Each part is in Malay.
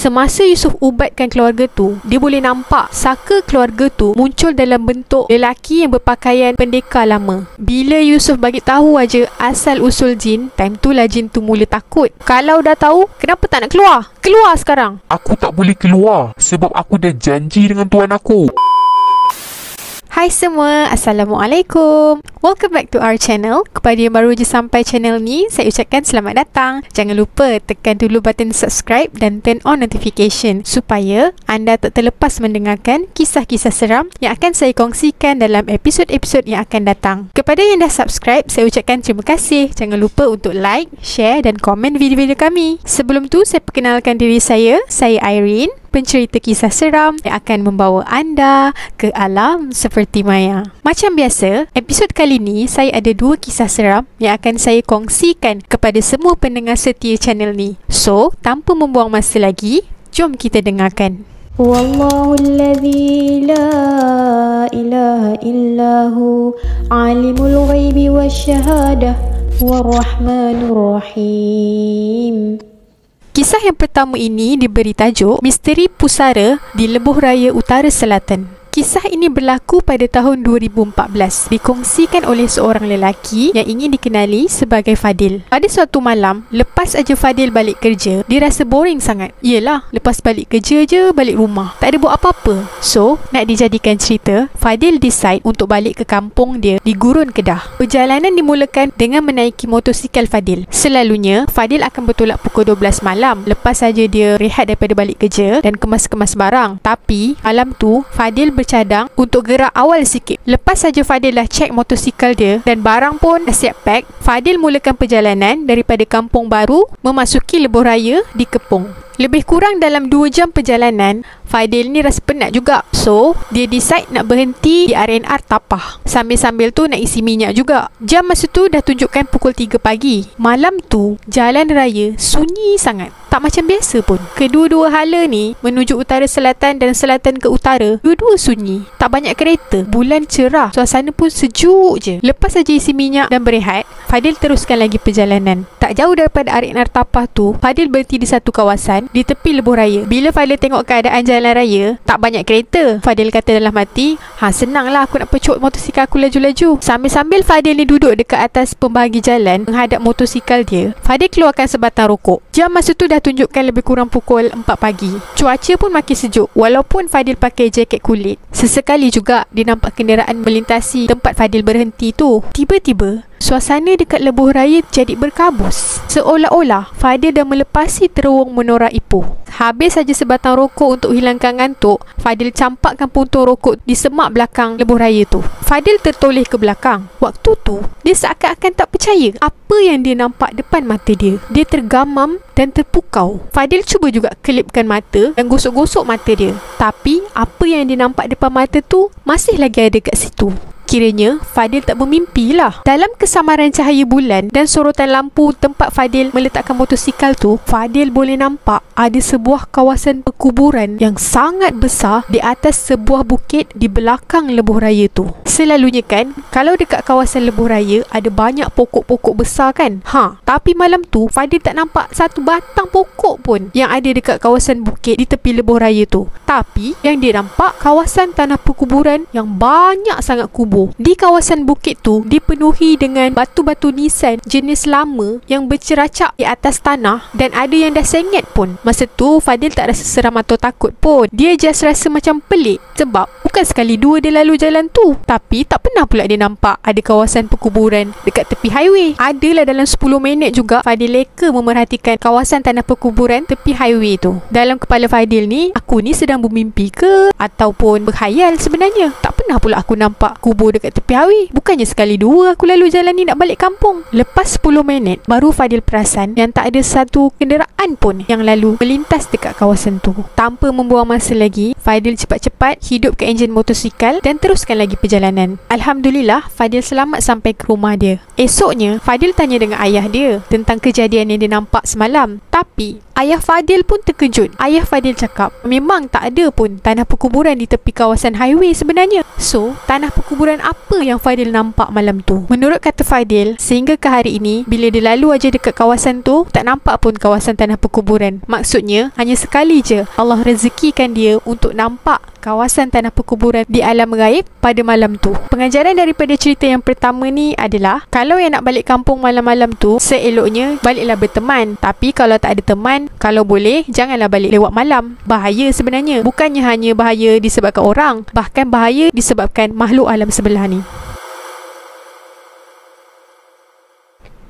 Semasa Yusof ubatkan keluarga tu, dia boleh nampak saka keluarga tu muncul dalam bentuk lelaki yang berpakaian pendekar lama. Bila Yusof bagi tahu aja asal usul jin, time tu lah jin tu mula takut. Kalau dah tahu, kenapa tak nak keluar? Keluar sekarang. Aku tak boleh keluar sebab aku dah janji dengan tuan aku. Hai semua, Assalamualaikum. Welcome back to our channel. Kepada yang baru je sampai channel ni, saya ucapkan selamat datang. Jangan lupa tekan dulu button subscribe dan turn on notification supaya anda tak terlepas mendengarkan kisah-kisah seram yang akan saya kongsikan dalam episod-episod yang akan datang. Kepada yang dah subscribe, saya ucapkan terima kasih. Jangan lupa untuk like, share dan komen video-video kami. Sebelum tu, saya perkenalkan diri saya Irene, pencerita kisah seram yang akan membawa anda ke alam seperti maya. Macam biasa, episod kali ni saya ada 2 kisah seram yang akan saya kongsikan kepada semua pendengar setia channel ni. So, tanpa membuang masa lagi, jom kita dengarkan. Wallahu alladhi la ilaha illahu alimul ghaibi wasyahadah warrahmanur rahim. Kisah yang pertama ini diberi tajuk Misteri Pusara di Lebuh Raya Utara Selatan. Kisah ini berlaku pada tahun 2014. Dikongsikan oleh seorang lelaki yang ingin dikenali sebagai Fadil. Pada suatu malam, lepas aja Fadil balik kerja, dia rasa boring sangat. Yelah, lepas balik kerja je balik rumah, tak ada buat apa-apa. So, nak dijadikan cerita, Fadil decide untuk balik ke kampung dia di Gurun, Kedah. Perjalanan dimulakan dengan menaiki motosikal Fadil. Selalunya, Fadil akan bertolak pukul 12 malam lepas saja dia rehat daripada balik kerja dan kemas-kemas barang. Tapi, malam tu, Fadil bercadang untuk gerak awal sikit. Lepas saja Fadil dah check motosikal dia dan barang pun dah siap pack, Fadil mulakan perjalanan daripada Kampung Baru memasuki Lebuh Raya di Kepong. Lebih kurang dalam 2 jam perjalanan, Fadil ni rasa penat juga. So, dia decide nak berhenti di RNR Tapah. Sambil-sambil tu nak isi minyak juga. Jam masa tu dah tunjukkan pukul 3 pagi. Malam tu, jalan raya sunyi sangat. Tak macam biasa pun. Kedua-dua hala ni menuju utara selatan dan selatan ke utara, dua-dua sunyi. Tak banyak kereta. Bulan cerah. Suasana pun sejuk je. Lepas saja isi minyak dan berehat, Fadil teruskan lagi perjalanan. Tak jauh daripada RNR Tapah tu, Fadil berhenti di satu kawasan di tepi Lebuh Raya. Bila Fadil tengok keadaan jalan raya, tak banyak kereta. Fadil kata dalam hati, senanglah aku nak pecuk motosikal aku laju-laju. Sambil-sambil Fadil ni duduk dekat atas pembahagi jalan menghadap motosikal dia, Fadil keluarkan sebatang rokok. Jam masa tu dah tunjukkan lebih kurang pukul 4 pagi. Cuaca pun makin sejuk. Walaupun Fadil pakai jaket kulit, sesekali juga dia nampak kenderaan melintasi tempat Fadil berhenti tu. Tiba-tiba, suasana dekat Lebuh Raya jadi berkabus. Seolah-olah Fadil dah melepasi terowong Menora Ipoh. Habis saja sebatang rokok untuk hilangkan ngantuk, Fadil campakkan puntung rokok di semak belakang Lebuh Raya tu. Fadil tertoleh ke belakang. Waktu tu, dia seakan-akan tak percaya apa yang dia nampak depan mata dia. Dia tergamam dan terpukau. Fadil cuba juga kelipkan mata dan gosok-gosok mata dia. Tapi, apa yang dia nampak depan mata tu masih lagi ada kat situ. Kiranya Fadil tak bermimpi lah. Dalam kesamaran cahaya bulan dan sorotan lampu tempat Fadil meletakkan motosikal tu, Fadil boleh nampak ada sebuah kawasan perkuburan yang sangat besar di atas sebuah bukit di belakang Lebuh Raya tu. Selalunya kan, kalau dekat kawasan Lebuh Raya ada banyak pokok-pokok besar kan? Tapi malam tu Fadil tak nampak satu batang pokok pun yang ada dekat kawasan bukit di tepi Lebuh Raya tu. Tapi yang dia nampak kawasan tanah perkuburan yang banyak sangat kubur. Di kawasan bukit tu dipenuhi dengan batu-batu nisan jenis lama yang berceracak di atas tanah dan ada yang dah sengit pun. Masa tu Fadil tak rasa seram atau takut pun. Dia just rasa macam pelik sebab bukan sekali dua dia lalu jalan tu, tapi tak pernah pula dia nampak ada kawasan perkuburan dekat tepi highway. Adalah dalam 10 minit juga Fadil leka memerhatikan kawasan tanah perkuburan tepi highway tu. Dalam kepala Fadil ni, aku ni sedang bermimpi ke ataupun berkhayal sebenarnya? Tak pernah pula aku nampak kubur dekat tepi highway. Bukannya sekali dua aku lalu jalan ni nak balik kampung. Lepas 10 minit baru Fadil perasan yang tak ada satu kenderaan pun yang lalu melintas dekat kawasan tu. Tanpa membuang masa lagi, Fadil cepat-cepat hidupkan enjin motosikal dan teruskan lagi perjalanan. Alhamdulillah, Fadil selamat sampai ke rumah dia. Esoknya, Fadil tanya dengan ayah dia tentang kejadian yang dia nampak semalam. Tapi ayah Fadil pun terkejut. Ayah Fadil cakap memang tak ada pun tanah perkuburan di tepi kawasan highway sebenarnya. So, tanah perkuburan apa yang Fadil nampak malam tu? Menurut kata Fadil, sehingga ke hari ini, bila dia lalu aja dekat kawasan tu, tak nampak pun kawasan tanah perkuburan. Maksudnya, hanya sekali je Allah rezekikan dia untuk nampak kawasan tanah perkuburan di alam gaib pada malam tu. Pengajaran daripada cerita yang pertama ni adalah, kalau yang nak balik kampung malam-malam tu, seeloknya baliklah berteman. Tapi kalau tak ada teman, kalau boleh, janganlah balik lewat malam. Bahaya sebenarnya. Bukannya hanya bahaya disebabkan orang, bahkan bahaya disebabkan makhluk alam sebelah ni.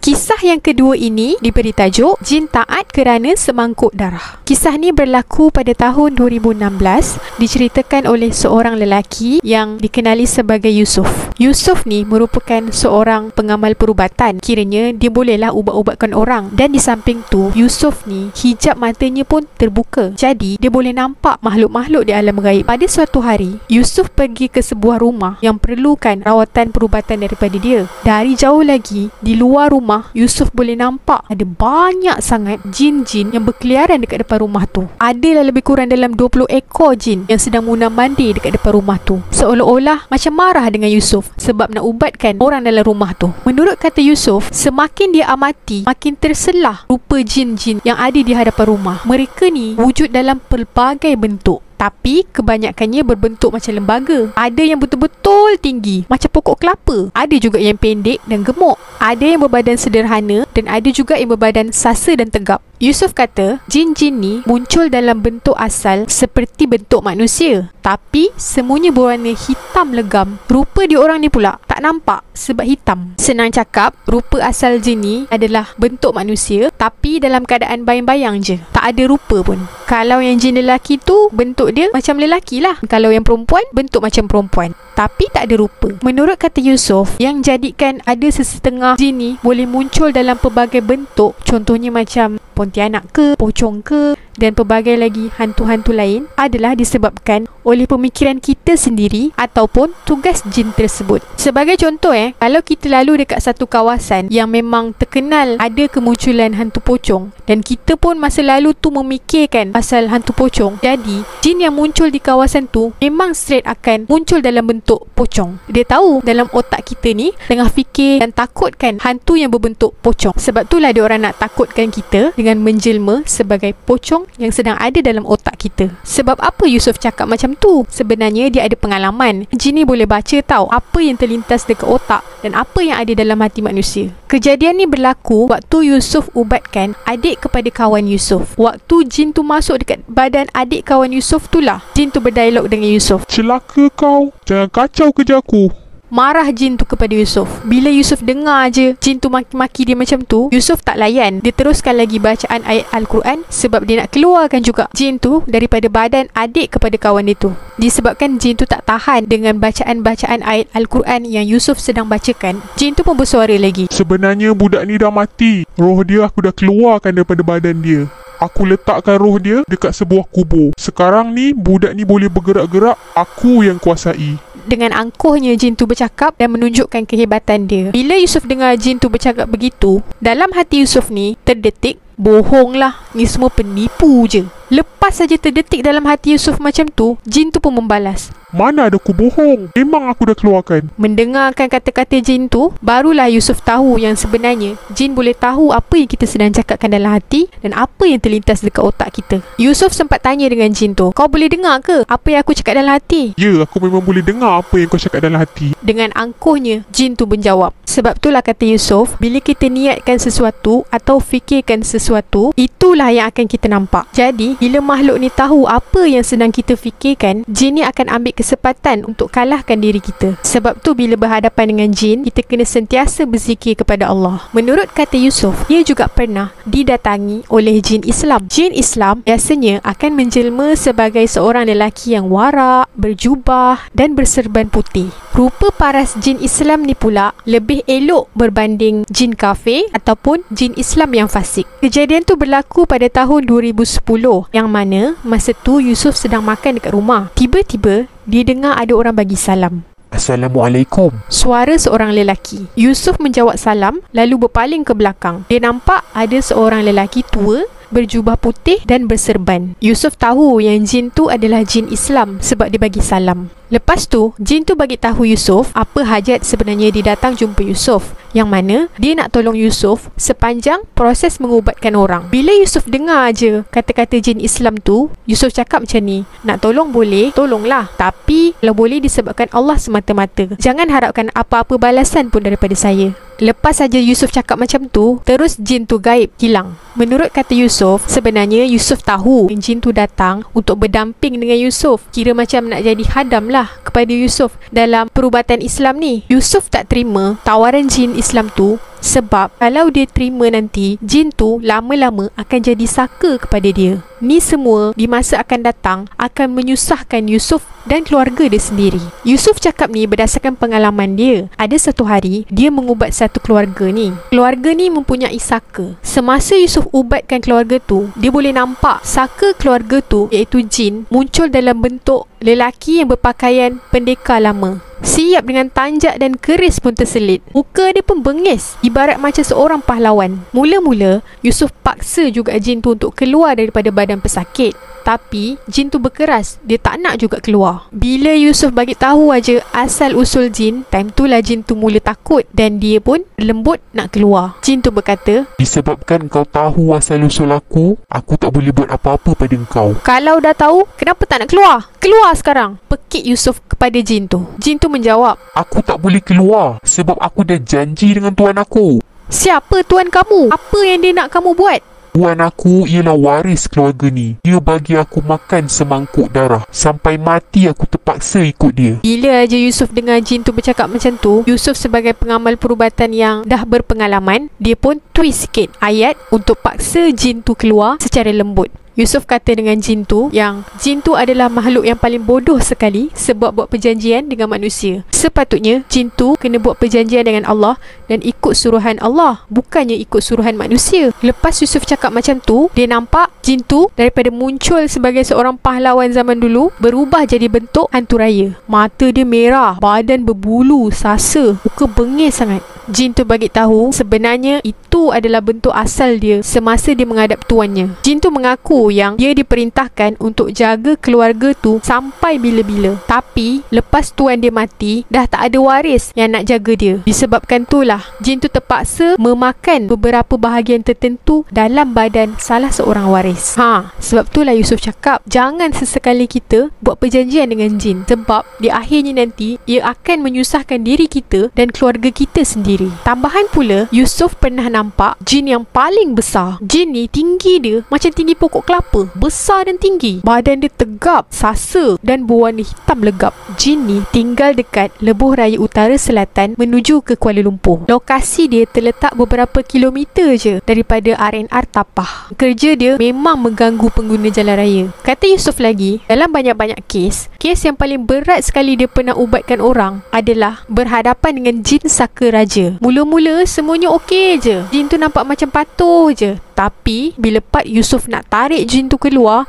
Kisah yang kedua ini diberi tajuk Jin Taat Kerana Semangkuk Darah. Kisah ni berlaku pada tahun 2016, diceritakan oleh seorang lelaki yang dikenali sebagai Yusuf. Yusuf ni merupakan seorang pengamal perubatan. Kiranya dia bolehlah ubat-ubatkan orang. Dan di samping tu, Yusuf ni hijab matanya pun terbuka. Jadi dia boleh nampak makhluk-makhluk di alam gaib. Pada suatu hari, Yusuf pergi ke sebuah rumah yang perlukan rawatan perubatan daripada dia. Dari jauh lagi, di luar rumah, Yusuf boleh nampak ada banyak sangat jin-jin yang berkeliaran dekat depan rumah tu. Adalah lebih kurang dalam 20 ekor jin yang sedang mundar-mandir dekat depan rumah tu. Seolah-olah macam marah dengan Yusuf sebab nak ubatkan orang dalam rumah tu. Menurut kata Yusuf, semakin dia amati, makin terselah rupa jin-jin yang ada di hadapan rumah. Mereka ni wujud dalam pelbagai bentuk, tapi kebanyakannya berbentuk macam lembaga. Ada yang betul-betul tinggi, macam pokok kelapa. Ada juga yang pendek dan gemuk. Ada yang berbadan sederhana dan ada juga yang berbadan sasa dan tegap. Yusuf kata, jin-jin ni muncul dalam bentuk asal seperti bentuk manusia, tapi semuanya berwarna hitam legam. Rupa diorang ni pula tak nampak sebab hitam. Senang cakap, rupa asal jin ni adalah bentuk manusia, tapi dalam keadaan bayang-bayang je. Tak ada rupa pun. Kalau yang jin lelaki tu, bentuk dia macam lelaki lah. Kalau yang perempuan, bentuk macam perempuan, tapi tak ada rupa. Menurut kata Yusuf, yang jadikan ada sesetengah jin ni boleh muncul dalam pelbagai bentuk, contohnya macam Pontianak ke, pocong ke, dan pelbagai lagi hantu-hantu lain, adalah disebabkan oleh pemikiran kita sendiri ataupun tugas jin tersebut. Sebagai contoh, kalau kita lalu dekat satu kawasan yang memang terkenal ada kemunculan hantu pocong, dan kita pun masa lalu tu memikirkan pasal hantu pocong, jadi jin yang muncul di kawasan tu memang straight akan muncul dalam bentuk pocong. Dia tahu dalam otak kita ni tengah fikir dan takutkan hantu yang berbentuk pocong. Sebab itulah dia orang nak takutkan kita dengan menjelma sebagai pocong yang sedang ada dalam otak kita. Sebab apa Yusuf cakap macam tu? Sebenarnya dia ada pengalaman. Jin ni boleh baca tahu apa yang terlintas dekat otak dan apa yang ada dalam hati manusia. Kejadian ni berlaku waktu Yusuf ubatkan adik kepada kawan Yusuf. Waktu jin tu masuk dekat badan adik kawan Yusuf tu lah, jin tu berdialog dengan Yusuf. Celaka kau, jangan kacau kerja aku. Marah jin tu kepada Yusuf. Bila Yusuf dengar je jin tu maki-maki dia macam tu, Yusuf tak layan. Dia teruskan lagi bacaan ayat Al-Quran sebab dia nak keluarkan juga jin tu daripada badan adik kepada kawan dia tu. Disebabkan jin tu tak tahan dengan bacaan-bacaan ayat Al-Quran yang Yusuf sedang bacakan, jin tu pun bersuara lagi. Sebenarnya budak ni dah mati. Roh dia aku dah keluarkan daripada badan dia. Aku letakkan roh dia dekat sebuah kubur. Sekarang ni budak ni boleh bergerak-gerak, aku yang kuasai. Dengan angkuhnya jin tu bercakap dan menunjukkan kehebatan dia. Bila Yusuf dengar jin tu bercakap begitu, dalam hati Yusuf ni terdetik, bohonglah, ni semua penipu je. Lepas saja terdetik dalam hati Yusuf macam tu, jin tu pun membalas, mana ada aku bohong, memang aku dah keluarkan. Mendengarkan kata-kata jin tu, barulah Yusuf tahu yang sebenarnya jin boleh tahu apa yang kita sedang cakapkan dalam hati dan apa yang terlintas dekat otak kita. Yusuf sempat tanya dengan jin tu, kau boleh dengar ke apa yang aku cakap dalam hati? Ya, aku memang boleh dengar apa yang kau cakap dalam hati. Dengan angkuhnya, jin tu menjawab. Sebab itulah kata Yusuf, bila kita niatkan sesuatu atau fikirkan sesuatu, itulah yang akan kita nampak. Jadi, bila makhluk ni tahu apa yang sedang kita fikirkan, jin ni akan ambil kesempatan untuk kalahkan diri kita. Sebab tu bila berhadapan dengan jin, kita kena sentiasa berzikir kepada Allah. Menurut kata Yusuf, dia juga pernah didatangi oleh jin Islam. Jin Islam biasanya akan menjelma sebagai seorang lelaki yang warak, berjubah dan berserban putih. Rupa paras jin Islam ni pula lebih elok berbanding jin kafir ataupun jin Islam yang fasik. Kejadian tu berlaku pada tahun 2010, yang mana masa tu Yusuf sedang makan dekat rumah. Tiba-tiba dia dengar ada orang bagi salam. Assalamualaikum. Suara seorang lelaki. Yusuf menjawab salam lalu berpaling ke belakang. Dia nampak ada seorang lelaki tua berjubah putih dan berserban. Yusuf tahu yang jin tu adalah jin Islam sebab dia bagi salam. Lepas tu, jin tu bagi tahu Yusuf apa hajat sebenarnya dia datang jumpa Yusuf, yang mana dia nak tolong Yusuf sepanjang proses mengubatkan orang. Bila Yusuf dengar aje kata-kata jin Islam tu, Yusuf cakap macam ni, nak tolong boleh, tolonglah, tapi kalau boleh disebabkan Allah semata-mata. Jangan harapkan apa-apa balasan pun daripada saya. Lepas saja Yusuf cakap macam tu, terus jin tu gaib, hilang. Menurut kata Yusuf, sebenarnya Yusuf tahu jin tu datang untuk berdamping dengan Yusuf. Kira macam nak jadi hadam lah kepada Yusuf dalam perubatan Islam ni. Yusuf tak terima tawaran jin Islam tu sebab kalau dia terima nanti, jin tu lama-lama akan jadi saka kepada dia. Ni semua di masa akan datang akan menyusahkan Yusuf dan keluarga dia sendiri. Yusuf cakap ni berdasarkan pengalaman dia. Ada satu hari, dia mengubat satu keluarga ni. Keluarga ni mempunyai saka. Semasa Yusuf ubatkan keluarga tu, dia boleh nampak saka keluarga tu, iaitu jin, muncul dalam bentuk lelaki yang berpakaian pendekar lama. Siap dengan tanjak dan keris pun terselit. Muka dia pun bengis, ibarat macam seorang pahlawan. Mula-mula, Yusuf paksa juga jin tu untuk keluar daripada badan pesakit. Tapi, jin tu berkeras, dia tak nak juga keluar. Bila Yusuf bagi tahu aja asal usul jin, time tu lah jin tu mula takut dan dia pun lembut nak keluar. Jin tu berkata, disebabkan kau tahu asal usul aku tak boleh buat apa-apa pada kau. kalau dah tahu, kenapa tak nak keluar? Keluar sekarang, pekik Yusuf kepada jin tu. Jin tu menjawab, Aku tak boleh keluar sebab aku dah janji dengan tuan aku. siapa tuan kamu? Apa yang dia nak kamu buat? Tuan aku ialah waris keluarga ni. Dia bagi aku makan semangkuk darah. Sampai mati aku terpaksa ikut dia. Bila aja Yusuf dengar jin tu bercakap macam tu, Yusuf sebagai pengamal perubatan yang dah berpengalaman, dia pun twist sikit ayat untuk paksa jin tu keluar secara lembut. Yusuf kata dengan jin tu yang jin tu adalah makhluk yang paling bodoh sekali sebab buat perjanjian dengan manusia. Sepatutnya jin tu kena buat perjanjian dengan Allah dan ikut suruhan Allah, bukannya ikut suruhan manusia. Lepas Yusuf cakap macam tu, dia nampak jin tu daripada muncul sebagai seorang pahlawan zaman dulu berubah jadi bentuk hantu raya. Mata dia merah, badan berbulu, sasa, muka bengis sangat. Jin tu bagi tahu sebenarnya itu adalah bentuk asal dia semasa dia menghadap tuannya. Jin tu mengaku yang dia diperintahkan untuk jaga keluarga tu sampai bila-bila. Tapi lepas tuan dia mati, dah tak ada waris yang nak jaga dia. Disebabkan itulah jin tu terpaksa memakan beberapa bahagian tertentu dalam badan salah seorang waris. Sebab itulah Yusuf cakap, jangan sesekali kita buat perjanjian dengan jin, sebab di akhirnya nanti ia akan menyusahkan diri kita dan keluarga kita sendiri. Tambahan pula, Yusuf pernah nampak jin yang paling besar. Jin ni tinggi dia macam tinggi pokok kelapa, besar dan tinggi. Badan dia tegap, sasa dan berwarna hitam legap. Jin ni tinggal dekat lebuh raya utara selatan menuju ke Kuala Lumpur. Lokasi dia terletak beberapa kilometer je daripada RNR Tapah. Kerja dia memang mengganggu pengguna jalan raya. Kata Yusuf lagi, dalam banyak-banyak kes yang paling berat sekali dia pernah ubatkan orang adalah berhadapan dengan jin saka raja. Mula-mula semuanya okey je, jin tu nampak macam patuh je. Tapi bila Pak Yusuf nak tarik jin tu keluar,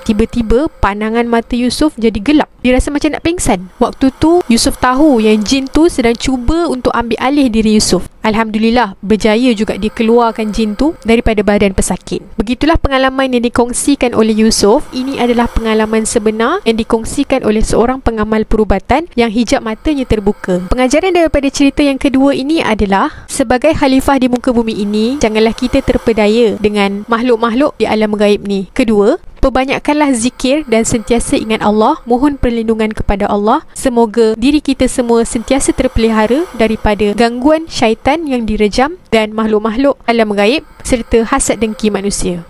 tiba-tiba pandangan mata Yusuf jadi gelap. Dia rasa macam nak pingsan. Waktu tu Yusuf tahu yang jin tu sedang cuba untuk ambil alih diri Yusuf. Alhamdulillah, berjaya juga dia keluarkan jin tu daripada badan pesakit. Begitulah pengalaman yang dikongsikan oleh Yusuf. Ini adalah pengalaman sebenar yang dikongsikan oleh seorang pengamal perubatan yang hijab matanya terbuka. Pengajaran daripada cerita yang kedua ini adalah, sebagai khalifah di muka bumi ini, janganlah kita terpedaya dengan makhluk-makhluk di alam gaib ni. Kedua, perbanyakkanlah zikir dan sentiasa ingat Allah, mohon perlindungan kepada Allah. Semoga diri kita semua sentiasa terpelihara daripada gangguan syaitan yang direjam dan makhluk-makhluk alam gaib serta hasad dengki manusia.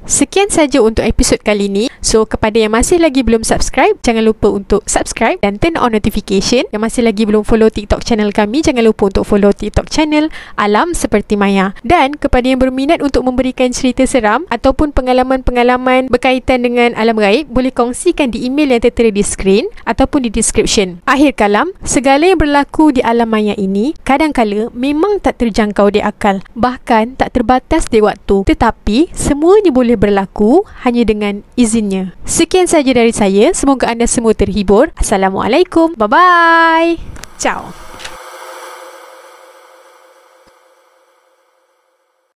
Sekian saja untuk episod kali ini. So, kepada yang masih lagi belum subscribe, jangan lupa untuk subscribe dan turn on notification. Yang masih lagi belum follow TikTok channel kami, jangan lupa untuk follow TikTok channel Alam Seperti Maya. Dan kepada yang berminat untuk memberikan cerita seram ataupun pengalaman-pengalaman berkaitan dengan alam gaib, boleh kongsikan di email yang tertera di skrin ataupun di description. Akhir kalam, segala yang berlaku di alam maya ini kadang-kala memang tak terjangkau di akal, bahkan tak terbatas di waktu, tetapi semuanya boleh berlaku hanya dengan izinnya. Sekian saja dari saya. Semoga anda semua terhibur. Assalamualaikum. Bye-bye. Ciao.